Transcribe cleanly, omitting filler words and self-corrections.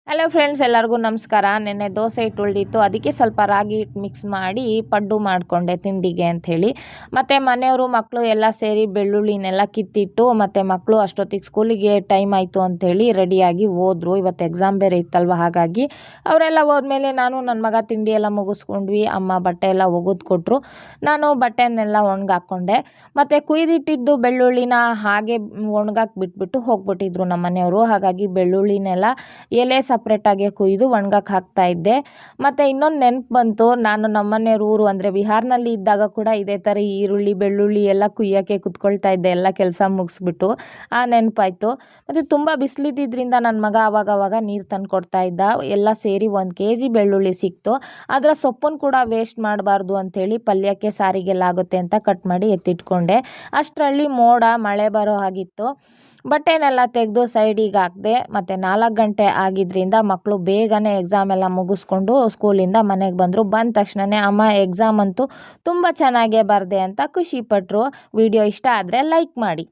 Hello friends, ಎಲ್ಲರಿಗೂ ನಮಸ್ಕಾರ. ನೆನ್ನೆ ದೋಸೆ ಹಿಟ್ಟು ಉಳಿದಿತ್ತು, ಅದಕ್ಕೆ ಸ್ವಲ್ಪ ರಾಗಿ ಹಿಟ್ಟು ಮಿಕ್ಸ್ ಮಾಡಿ ಪಡ್ಡು ಮಾಡಿಕೊಂಡೆ ತಿಂಡಿಗೆ ಅಂಥೇಳಿ. ಮತ್ತು ಮನೆಯವರು ಮಕ್ಕಳು ಎಲ್ಲ ಸೇರಿ ಬೆಳ್ಳುಳ್ಳಿನೆಲ್ಲ ಕಿತ್ತಿಟ್ಟು, ಮತ್ತು ಮಕ್ಕಳು ಅಷ್ಟೊತ್ತಿಗೆ ಸ್ಕೂಲಿಗೆ ಟೈಮ್ ಆಯಿತು ಅಂಥೇಳಿ ರೆಡಿಯಾಗಿ ಹೋದರು. ಇವತ್ತು ಎಕ್ಸಾಮ್ ಬೇರೆ ಇತ್ತಲ್ವ, ಹಾಗಾಗಿ ಅವರೆಲ್ಲ ಹೋದ್ಮೇಲೆ ನಾನು ನನ್ನ ಮಗ ತಿಂಡಿ ಎಲ್ಲ ಮುಗಿಸ್ಕೊಂಡ್ವಿ. ಅಮ್ಮ ಬಟ್ಟೆ ಎಲ್ಲ ಒಗೆದು ಕೊಟ್ಟರು. ನಾನು ಬಟ್ಟೆನೆಲ್ಲ ಒಣಗಾಕೊಂಡೆ. ಮತ್ತು ಕುಯ್ದಿಟ್ಟಿದ್ದು ಬೆಳ್ಳುಳ್ಳಿನ ಹಾಗೆ ಒಣಗಾಕಿ ಬಿಟ್ಬಿಟ್ಟು ಹೋಗ್ಬಿಟ್ಟಿದ್ರು ನಮ್ಮ ಮನೆಯವರು. ಹಾಗಾಗಿ ಬೆಳ್ಳುಳ್ಳಿನೆಲ್ಲ ಎಲೆ ಸಪ್ರೇಟಾಗಿ ಕುಯ್ದು ಒಣಗಕ್ಕೆ ಹಾಕ್ತಾ ಇದ್ದೆ. ಮತ್ತು ಇನ್ನೊಂದು ನೆನಪು ಬಂತು, ನಾನು ನಮ್ಮನೆಯವ್ರ ಊರು ಅಂದರೆ ಬಿಹಾರ್ನಲ್ಲಿ ಇದ್ದಾಗ ಕೂಡ ಇದೇ ಥರ ಈರುಳ್ಳಿ ಬೆಳ್ಳುಳ್ಳಿ ಎಲ್ಲ ಕುಯ್ಯೋಕ್ಕೆ ಕುತ್ಕೊಳ್ತಾ ಇದ್ದೆ, ಎಲ್ಲ ಕೆಲಸ ಮುಗಿಸ್ಬಿಟ್ಟು. ಆ ನೆನಪಾಯಿತು. ಮತ್ತು ತುಂಬ ಬಿಸಿಲಿದ್ದಿದ್ದರಿಂದ ನನ್ನ ಮಗ ಆವಾಗವಾಗ ನೀರು ತಂದು ಕೊಡ್ತಾ ಇದ್ದ. ಎಲ್ಲ ಸೇರಿ 1 kg ಬೆಳ್ಳುಳ್ಳಿ ಸಿಕ್ತು. ಅದರ ಸೊಪ್ಪನ್ನು ಕೂಡ ವೇಸ್ಟ್ ಮಾಡಬಾರ್ದು ಅಂಥೇಳಿ ಪಲ್ಯಕ್ಕೆ ಸಾರಿಗೆಲ್ಲ ಆಗುತ್ತೆ ಅಂತ ಕಟ್ ಮಾಡಿ ಎತ್ತಿಟ್ಕೊಂಡೆ. ಅಷ್ಟರಲ್ಲಿ ಮಳೆ ಬರೋ ಹಾಗಿತ್ತು. ಬಟ್ಟೆನೆಲ್ಲ ತೆಗೆದು ಸೈಡಿಗೆ ಹಾಕಿದೆ. ಮತ್ತು 4 ಗಂಟೆ ಆಗಿದ್ದರಿಂದ ಮಕ್ಕಳು ಬೇಗನೆ ಎಕ್ಸಾಮ್ ಎಲ್ಲ ಮುಗಿಸ್ಕೊಂಡು ಸ್ಕೂಲಿಂದ ಮನೆಗೆ ಬಂದರು. ಬಂದ ತಕ್ಷಣವೇ ಅಮ್ಮ ಎಕ್ಸಾಮ್ ಅಂತೂ ತುಂಬ ಚೆನ್ನಾಗೇ ಬರೆದೆ ಅಂತ ಖುಷಿಪಟ್ಟರು. ವಿಡಿಯೋ ಇಷ್ಟ ಆದರೆ ಲೈಕ್ ಮಾಡಿ.